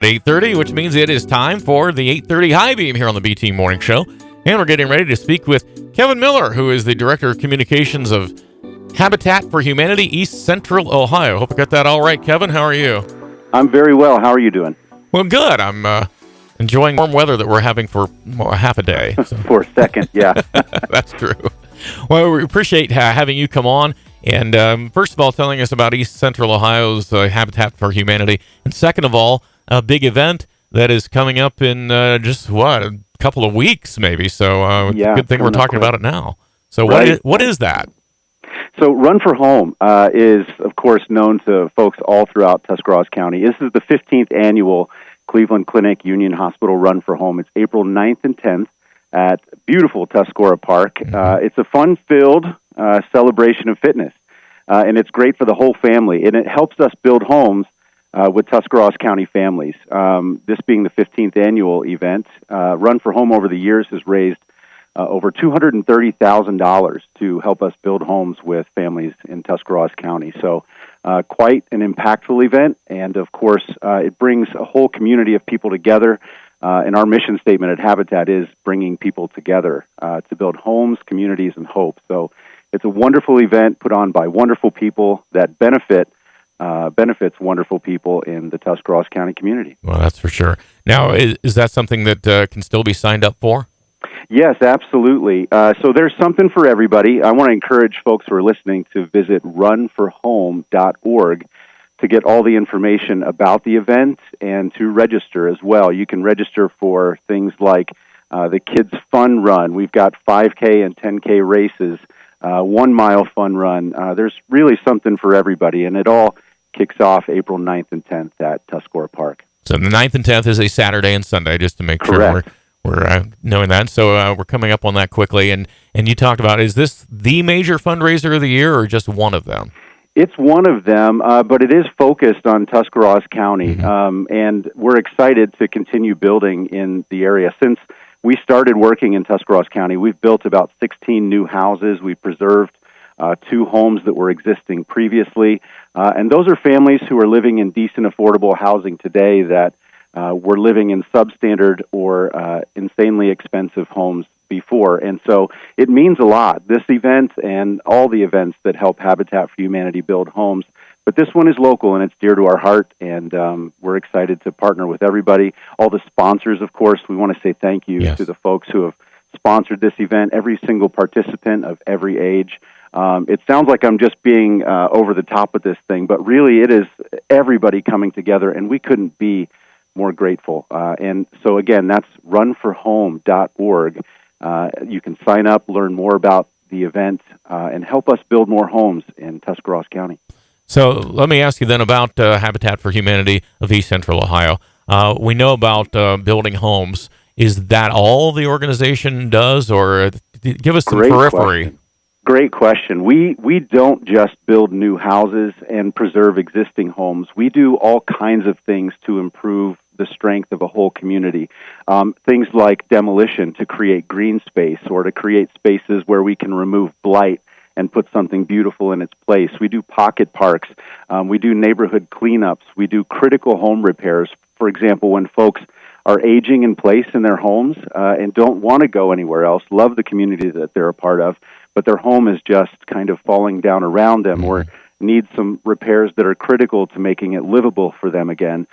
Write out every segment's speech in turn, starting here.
8:30, which means it is time for the 8:30 High Beam here on the BT Morning Show. And we're getting ready to speak with Kevin Miller, who is the Director of Communications of Habitat for Humanity, East Central Ohio. Hope I got that all right, Kevin. How are you? I'm very well. How are you doing? Well, good. I'm enjoying warm weather that we're having for half a day. So. For a second, yeah. That's true. Well, we appreciate having you come on. And first of all, telling us about East Central Ohio's Habitat for Humanity. And second of all, a big event that is coming up in a couple of weeks maybe. So good thing we're talking about it now. So right. What is that? So Run for Home is, of course, known to folks all throughout Tuscarawas County. This is the 15th annual Cleveland Clinic Union Hospital Run for Home. It's April 9th and 10th at beautiful Tuscarora Park. It's a fun-filled celebration of fitness, and it's great for the whole family, and it helps us build homes with Tuscarawas County families. This being the 15th annual event, Run for Home over the years has raised over $230,000 to help us build homes with families in Tuscarawas County. So quite an impactful event, and of course it brings a whole community of people together. And our mission statement at Habitat is bringing people together to build homes, communities, and hope. So it's a wonderful event put on by wonderful people that benefits wonderful people in the Tuscarawas County community. Well, that's for sure. Now, is that something that can still be signed up for? Yes, absolutely. So there's something for everybody. I want to encourage folks who are listening to visit runforhome.org to get all the information about the event and to register as well. You can register for things like the Kids Fun Run. We've got 5K and 10K races, 1 mile fun run. There's really something for everybody, and it all kicks off April 9th and 10th at Tuscarora Park. So the 9th and 10th is a Saturday and Sunday, just to make Correct. Sure we're knowing that. So we're coming up on that quickly. And you talked about, is this the major fundraiser of the year or just one of them? It's one of them, but it is focused on Tuscarawas County, and we're excited to continue building in the area. Since we started working in Tuscarawas County, we've built about 16 new houses. We've preserved 2 homes that were existing previously, and those are families who are living in decent, affordable housing today that were living in substandard or insanely expensive homes before. And so it means a lot, this event and all the events that help Habitat for Humanity build homes. But this one is local, and it's dear to our heart, and we're excited to partner with everybody. All the sponsors, of course, we want to say thank you to the folks who have sponsored this event, every single participant of every age. It sounds like I'm just being over the top with this thing, but really it is everybody coming together, and we couldn't be more grateful. And so, again, that's runforhome.org. You can sign up, learn more about the event, and help us build more homes in Tuscarawas County. So let me ask you then about Habitat for Humanity of East Central Ohio. We know about building homes. Is that all the organization does, or give us some periphery? Great question. We don't just build new houses and preserve existing homes. We do all kinds of things to improve the strength of a whole community. Things like demolition to create green space or to create spaces where we can remove blight and put something beautiful in its place. We do pocket parks. We do neighborhood cleanups. We do critical home repairs. For example, when folks are aging in place in their homes and don't want to go anywhere else, love the community that they're a part of, but their home is just kind of falling down around them or needs some repairs that are critical to making it livable for them again.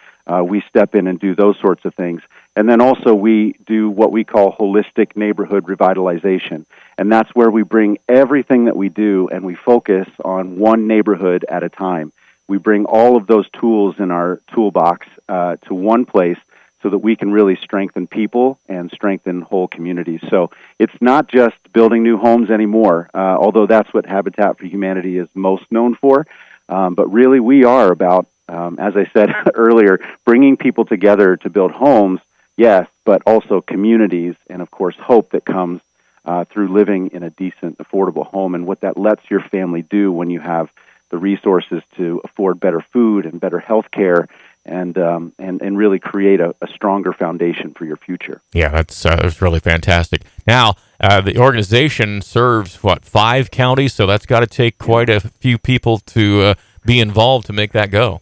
We step in and do those sorts of things. And then also we do what we call holistic neighborhood revitalization. And that's where we bring everything that we do and we focus on one neighborhood at a time. We bring all of those tools in our toolbox to one place so that we can really strengthen people and strengthen whole communities. So it's not just building new homes anymore, although that's what Habitat for Humanity is most known for. But really we are about, as I said earlier, bringing people together to build homes, yes, but also communities and, of course, hope that comes through living in a decent, affordable home and what that lets your family do when you have the resources to afford better food and better health care and really create a stronger foundation for your future. Yeah, that's really fantastic. Now, the organization serves, 5 counties, so that's got to take quite a few people to be involved to make that go.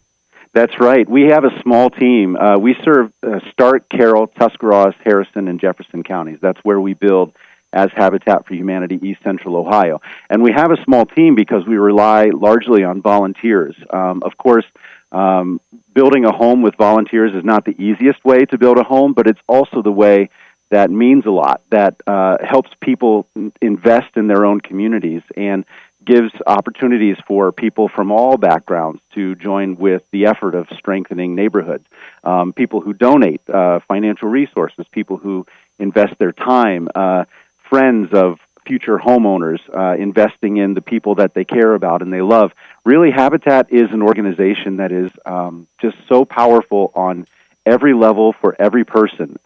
That's right. We have a small team. We serve Stark, Carroll, Tuscarawas, Harrison, and Jefferson counties. That's where we build as Habitat for Humanity East Central Ohio. And we have a small team because we rely largely on volunteers. Of course, building a home with volunteers is not the easiest way to build a home, but it's also the way that means a lot, that helps people invest in their own communities and gives opportunities for people from all backgrounds to join with the effort of strengthening neighborhoods. People who donate financial resources, people who invest their time, friends of future homeowners investing in the people that they care about and they love. Really, Habitat is an organization that is just so powerful on every level for every person.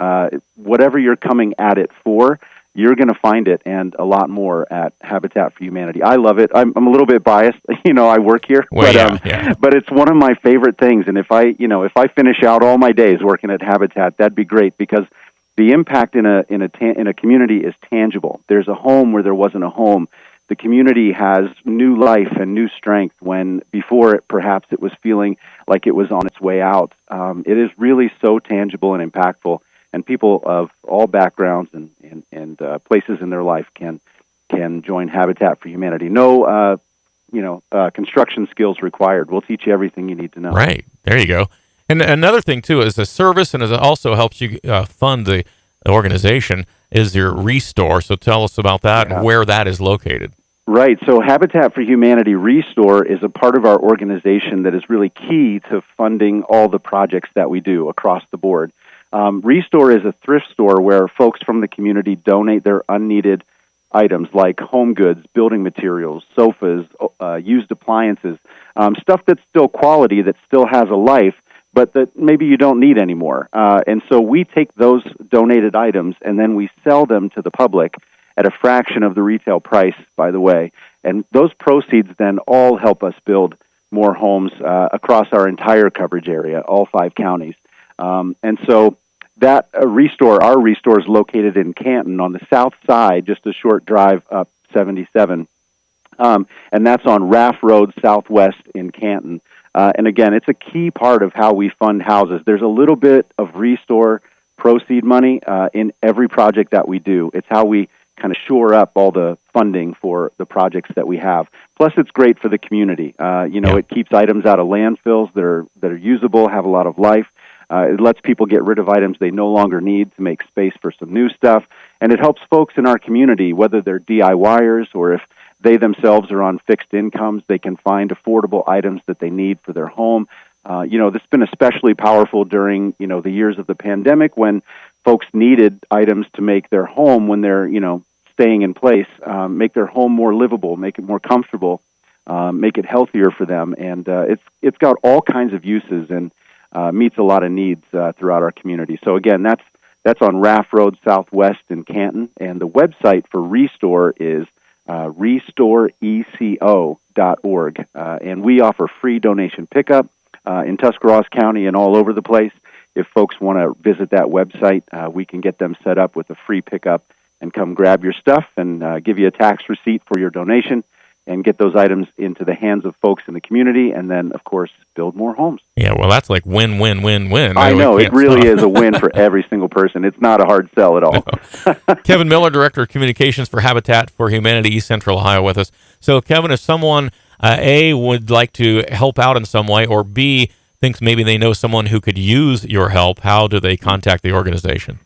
Whatever you're coming at it for, you're going to find it and a lot more at Habitat for Humanity. I love it. I'm a little bit biased. I work here, well, but it's one of my favorite things. And if I finish out all my days working at Habitat, that'd be great because the impact in a community is tangible. There's a home where there wasn't a home. The community has new life and new strength when before perhaps it was feeling like it was on its way out. It is really so tangible and impactful. And people of all backgrounds and places in their life can join Habitat for Humanity. No, construction skills required. We'll teach you everything you need to know. Right. There you go. And another thing, too, is a service, and it also helps you fund the organization, is your Restore. So tell us about that and where that is located. Right. So Habitat for Humanity Restore is a part of our organization that is really key to funding all the projects that we do across the board. Restore is a thrift store where folks from the community donate their unneeded items like home goods, building materials, sofas, used appliances, stuff that's still quality, that still has a life, but that maybe you don't need anymore. And so we take those donated items and then we sell them to the public at a fraction of the retail price, by the way. And those proceeds then all help us build more homes across our entire coverage area, all 5 counties. And so that our Restore is located in Canton on the south side, just a short drive up 77. And that's on Raft Road Southwest in Canton. And again, it's a key part of how we fund houses. There's a little bit of Restore proceed money in every project that we do. It's how we kind of shore up all the funding for the projects that we have. Plus, it's great for the community. It keeps items out of landfills that are usable, have a lot of life. It lets people get rid of items they no longer need to make space for some new stuff. And it helps folks in our community, whether they're DIYers or if they themselves are on fixed incomes, they can find affordable items that they need for their home. This has been especially powerful during, the years of the pandemic when folks needed items to make their home when they're, staying in place, make their home more livable, make it more comfortable, make it healthier for them. And it's got all kinds of uses and meets a lot of needs throughout our community. So again, that's on Raft Road Southwest in Canton, and the website for Restore is restoreeco.org, and we offer free donation pickup in Tuscarawas County and all over the place. If folks want to visit that website, we can get them set up with a free pickup and come grab your stuff and give you a tax receipt for your donation and get those items into the hands of folks in the community, and then, of course, build more homes. Yeah, well, that's like win, win, win, win. I know. It really is a win for every single person. It's not a hard sell at all. No. Kevin Miller, Director of Communications for Habitat for Humanity East Central Ohio with us. So, Kevin, if someone, A, would like to help out in some way, or B, thinks maybe they know someone who could use your help, how do they contact the organization?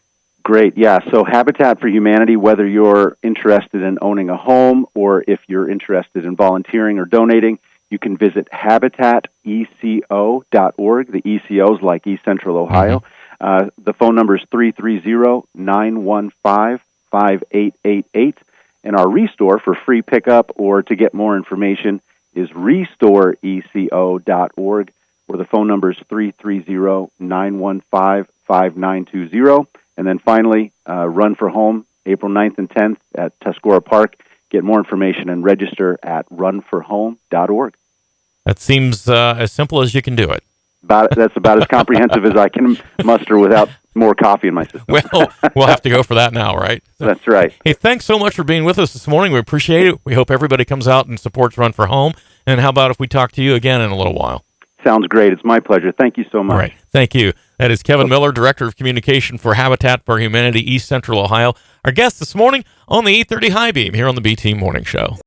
Great. Yeah. So Habitat for Humanity, whether you're interested in owning a home or if you're interested in volunteering or donating, you can visit habitateco.org. The ECO is like East Central Ohio. Mm-hmm. The phone number is 330-915-5888. And our Restore for free pickup or to get more information is restoreeco.org, where the phone number is 330-915-5920. And then finally, Run for Home, April 9th and 10th at Tuscarora Park. Get more information and register at runforhome.org. That seems as simple as you can do it. That's about as comprehensive as I can muster without more coffee in my system. Well, we'll have to go for that now, right? That's right. Hey, thanks so much for being with us this morning. We appreciate it. We hope everybody comes out and supports Run for Home. And how about if we talk to you again in a little while? Sounds great. It's my pleasure. Thank you so much. All right. Thank you. That is Kevin Miller, Director of Communication for Habitat for Humanity, East Central Ohio. Our guest this morning on the 830 High Beam here on the BT Morning Show.